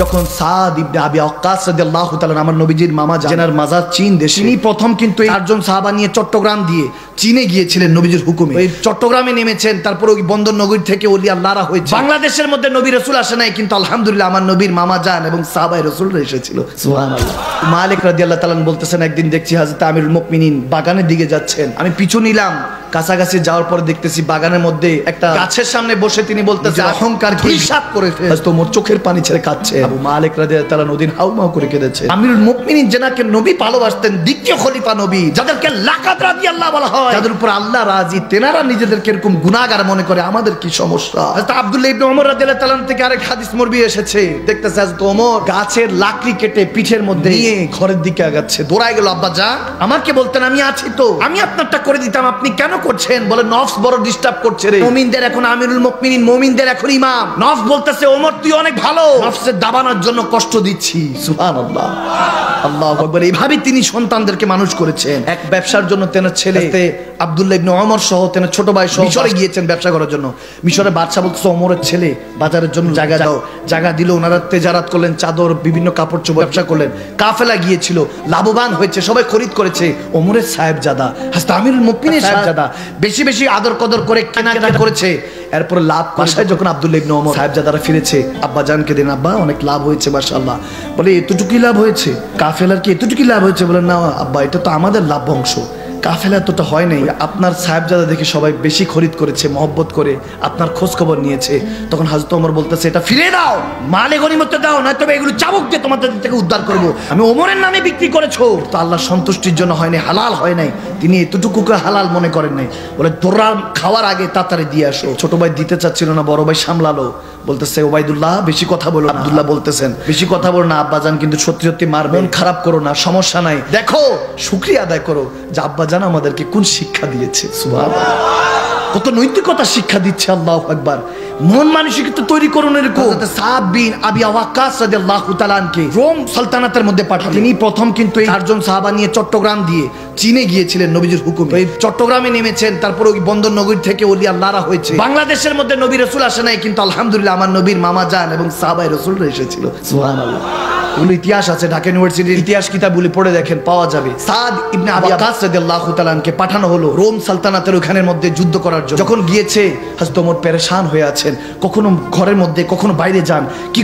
যখন সাদ ইবনে আবি ওয়াক্কাস রাদিয়াল্লাহু তাআলা আমার নবীজির মামা জানার মাজার চীন দেশে, তিনি প্রথম কিন্তু চারজন সাহাবা নিয়ে চট্টগ্রাম দিয়ে চীনে গিয়েছিলেন নবীজির হুকুমে। ওই চট্টগ্রামে নেমেছেন, তারপর ওই বন্দর নগরী থেকে ওলি আল্লাহরা হয়েছে। বাংলাদেশের মধ্যে নবী রাসূল আসে নাই, কিন্তু আলহামদুলিল্লাহ আমার নবীর মামা জান এবং সাহাবায়ে রাসূলরা এসেছিল। সুবহানাল্লাহ। মালিক রাদিয়াল্লাহু তাআলা বলতেছেন, একদিন দেখছি হযরত আমিরুল মুমিনিন বাগানের দিকে যাচ্ছেন, আমি পিছু নিলাম। কাছাকাছি যাওয়ার পর দেখতেছি বাগানের মধ্যে একটা গাছের সামনে বসে তিনি বলতেছেন, অহংকার হিসাব করে ফেলতো, মোর চোখের পানি ছেড়ে কাঁদছে। আবু মালিক রাদিয়াল্লাহু তাআলা নদীর হাউমাউ করে কেঁদেছে। আমিরুল মুমিনিন যাকে নবী ভালোবাসতেন, দ্বিতীয় খলিফা নবী, যাদেরকে লাকাত রাদিয়াল্লাহু বলা হয়, যাদের উপর আল্লাহ রাজি, তেনারা নিজেদেরকে এরকম গুনাহগার মনে করে, আমাদের কি সমস্যা? হযরত আব্দুল্লাহ ইবনে ওমর রাদিয়াল্লাহু তাআলা থেকে আরেক হাদিস মরবি এসেছে, দেখতেছে হযরত ওমর গাছের লাকড়ি কেটে পিঠের মধ্যে নিয়ে ঘরের দিকে আগাচ্ছে। দৌড়ায় গেল, আব্বা যা, আমাকে বলতেন আমি আছি তো, আমি আপনারটা করে দিতাম, আপনি কেন করছেন? বলে নফস বড় ডিস্টার্ব করছে রে। মুমিনদের এখন আমিরুল মুমিনিন, মুমিনদের এখন ইমাম। নফস বলতেছে ওমর তুই অনেক ভালো, নফসের দাবানোর জন্য কষ্ট দিচ্ছি। সুবহানাল্লাহ, আল্লাহু আকবার। এইভাবে তিনি সন্তানদেরকে মানুষ করেছেন। এক ব্যবসার জন্য তেনার ছেলে আব্দুল্লাহ ইবনে ওমর সহ তেনার ছোট ভাই সহ মিশরে গিয়েছেন ব্যবসা করার জন্য। মিশরের বাদশা বলতেছে ওমরের ছেলে বাজারের জন্য জায়গা দাও। জায়গা দিল, ওনারা তেজারাত করলেন, চাদর বিভিন্ন কাপড় চোপড় ব্যবসা করলেন। কাফেলা গিয়েছিল, লাভবান হয়েছে, সবাই খরিদ করেছে। ওমরের সাহেবজাদা হযরত আমিরুল মুমিনিন সাহেবজাদা বেশি বেশি আদর কদর করে কেনাকাটা করেছে। এরপর লাভ বাসায় যখন আব্দুল্লাহ ইবনে ওমর সাহেবজাদারা ফিরেছে, আব্বা জানকে দিন, আব্বা অনেক লাভ হয়েছে মাশাআল্লাহ। বলে এতটুকুই লাভ হয়েছে? কাফেলার কি এতটুকুই লাভ হয়েছে? বলে না আব্বা, এটা তো আমাদের লাভ বংশ, কাফেলা এতটা হয় নাই। আপনার সাহেবজাদা দেখে সবাই বেশি খরিদ করেছে, মহব্বত করে আপনার খোঁজ খবর নিয়েছে। তখন হযরত ওমর বলতেছে, এটা ফিরে দাও, মালে গনিমত দাও, না তবে এগুলো চাবুক দিয়ে তোমাদের থেকে উদ্ধার করবো। আমি ওমরের নামে বিক্রি করেছো, তো আল্লাহ সন্তুষ্টির জন্য হয় নাই, হালাল হয় নাই, তিনি এতটুকুকে হালাল মনে করেন নাই। বলে তোরা খাওয়ার আগে তাড়াতাড়ি দিয়ে আসো। ছোট ভাই দিতে চাচ্ছিল না, বড় ভাই সামলালো। বলতেছে ওবাইদুল্লাহ বেশি কথা বলো না। আব্দুল্লাহ বলতেছেন বেশি কথা বলো না আব্বাজান, কিন্তু সত্যি সত্যি মারবেন, মন খারাপ করো না, সমস্যা নাই, দেখো শুকরিয়া আদায় করো যে আব্বাজান আমাদেরকে কোন শিক্ষা দিয়েছে। সুবহানাল্লাহ, কত নৈতিকতা শিক্ষা দিচ্ছে। আল্লাহু আকবার। মন মানসিকতা তৈরি করুন এরকম। সাদ বিন আবি ওয়াক্কাস রাদিয়াল্লাহু তাআলা আনকে রোম সালতানাতের মধ্যে পাঠালেন। তিনি প্রথম কিন্তু এই চারজন সাহাবা নিয়ে চট্টগ্রাম দিয়ে চীনে গিয়েছিলেন নবীজির হুকুমে। ওই চট্টগ্রামে নেমেছেন, তারপর ওই বন্দর নগরী থেকে ওলি আল্লাহরা হয়েছে। বাংলাদেশের মধ্যে নবী রাসূল আসে নাই, কিন্তু আলহামদুলিল্লাহ আমার নবীর মামা জান এবং সাহাবায়ে রাসূলরা এসেছিল। সুবহানাল্লাহ। ওগুলো ইতিহাস আছে, ঢাকা ইউনিভার্সিটির ইতিহাস কিতাবগুলি পড়ে দেখেন, পাওয়া যাবে। সাদ ইবনে আবি ওয়াক্কাস রাদিয়াল্লাহু তাআলা আনকে পাঠানো হলো রোম সালতানাতের ওখানের মধ্যে যুদ্ধ করার জন্য। যখন গিয়েছে হযরত ওমর পেরেশান হয়ে আছেন, কখনো ঘরের মধ্যে কখনো বাইরে যান, কি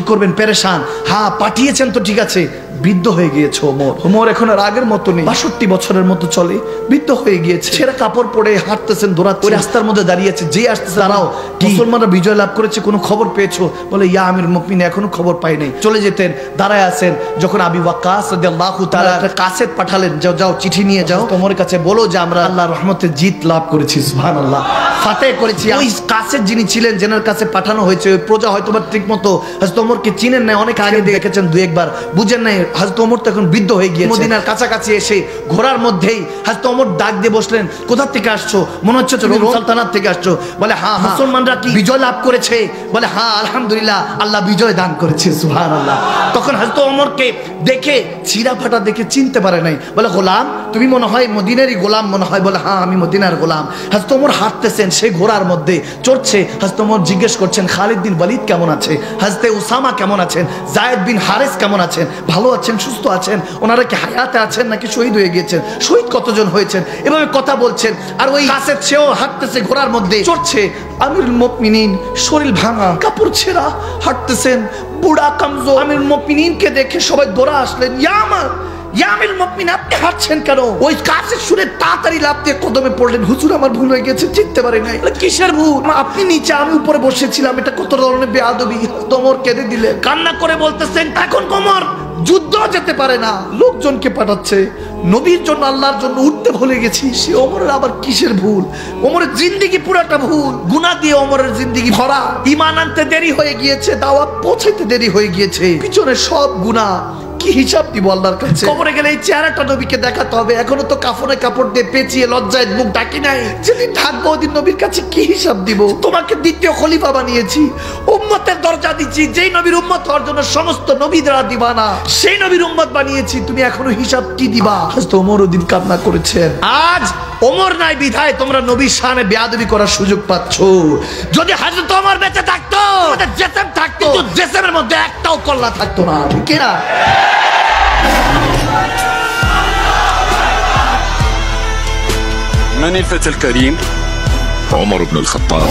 করবেন পেরেশান। হ্যাঁ পাঠিয়েছেন তো ঠিক আছে, বৃদ্ধ হয়ে গিয়েছে ওমর। ওমর এখন আর আগের মতো নেই, 62 বছরের মতো চলে, বৃদ্ধ হয়ে গিয়েছে। ছেঁড়া কাপড় পরে হাঁটতেছেন, দৌড়াচ্ছেন, রাস্তার মধ্যে দাঁড়িয়েছে। যে আসতেছে দাঁড়াও, মুসলমানরা বিজয় লাভ করেছে, কোনো খবর পেয়েছো? বলে ইয়া আমিরুল মুমিনিন এখনো খবর পাই নাই। চলে যেতেন, দাঁড়ায় আছেন। যখন আবি ওয়াক্কাস রাদিয়াল্লাহু তাআলা একটা কাসেদ পাঠালেন, যাও চিঠি নিয়ে যাও, ওমরের কাছে বলো যে আমরা আল্লাহর রহমতে জিত লাভ করেছি, সুবহানাল্লাহ, ফাতেহ করেছি। ওই কাসেদ যিনি ছিলেন, যেনার কাছে পাঠানো হয়েছে, ওই প্রজা হয়তো বা ঠিক মতো হযরত ওমরকে চিনেন না, অনেক আগে দেখেছেন দুই একবার, বুঝেন নাই। হযরত ওমর তো এখন বৃদ্ধ হয়ে গিয়েছে। মদিনার কাছাকাছি এসে ঘোড়ার মধ্যেই হযরত ওমর ডাক দিয়ে বসলেন, কোথা থেকে আসছো? মনে হচ্ছে রোম সালতানাত থেকে আসছো। বলে হ্যাঁ। মুসলমানরা কি বিজয় লাভ করেছে? বলে হ্যাঁ আলহামদুলিল্লাহ, আল্লাহ বিজয় দান করেছে। সুবহানাল্লাহ। তখন হযরত ওমরকে দেখে ছিঁড়া ফাটা দেখে চিনতে পারে নাই। বলে গোলাম, তুমি মনে হয় মদিনারই গোলাম মনে হয়। বলে হ্যাঁ আমি মদিনার গোলাম। হযরত ওমর হাঁটতেছেন, সেই ঘোড়ার মধ্যে চড়ছে। হযরত ওমর জিজ্ঞেস করছেন খালিদ বিন ওয়ালিদ কেমন আছে, হযরত উসামা কেমন আছেন, যায়েদ বিন হারেস কেমন আছেন, ভালো আছেন, সুস্থ আছেন, ওনারা কি হায়াতে আছেন নাকি শহীদ হয়ে গিয়েছেন, শহীদ কতজন হয়েছেন, এভাবে কথা বলছেন। আর ওই কাসেদ সেও হাঁটতেছে, ঘোড়ার মধ্যে চড়ছে। আমিরুল মুমিনিন শরীর ভাঙা, কাপড় ছেঁড়া, হাঁটতেছেন, বুড়া কামজোর। আমিরুল মুমিনিনকে দেখে সবাই দৌড়া আসলেন, ইয়া আমিরুল মুমিনিন আপনি হাঁটছেন কেন? ওই কাসেদ শুনে তাড়াতাড়ি লাফ দিয়ে কদমে পড়লেন, হুজুর আমার ভুল হয়ে গেছে, চিনতে পারি নাই। কিসের ভুল? আপনি নিচে, আমি উপরে বসেছিলাম, এটা কত ধরনের বেয়াদবি। ওমর কেঁদে দিলেন, কান্না করে বলতেছেন এখন ওমর যুদ্ধ যেতে পারে না, লোকজনকে পাঠাচ্ছে, নবীর জন্য আল্লাহর জন্য উঠতে ভুলে গেছি। সে ওমরের আবার কিসের ভুল? ওমরের জিন্দেগি পুরাটা ভুল, গুনাহ দিয়ে ওমরের জিন্দেগি ভরা। ঈমান আনতে দেরি হয়ে গিয়েছে, দাওয়াত পৌঁছাইতে দেরি হয়ে গিয়েছে, পিছনে সব গুনাহ। কি হিসাব দিব আল্লাহর কাছে? কবরে গেলে এই চেহারাটা নবীকে দেখাতে হবে। এখনো তো কাফনে কাপড় দিয়ে পেঁচিয়ে লজ্জায় মুখ ঢাকি নাই। যেদিন ঢাকবো ওদিন নবীর কাছে কি হিসাব দিব? তোমাকে দ্বিতীয় খলিফা বানিয়েছি, উম্মতের দরজা দিচ্ছি, যেই নবীর উম্মত হওয়ার জন্য সমস্ত নবীরা দিবানা, সেই নবীর উম্মত বানিয়েছি, তুমি এখনো হিসাব কি দিবা? হযরত ওমর ওদিন কান্না করেছেন। আজ ওমর নাই বিধায় তোমরা নবীর শানে বেয়াদবি করার সুযোগ পাচ্ছ। যদি হযরত ওমর বেঁচে থাকতো, আমাদের জেসেম থাকতো, কিন্তু জেসেমের মধ্যে একটাও কল্লা থাকতো না, ঠিক না? من الفتى الكريم؟ عمر بن الخطاب.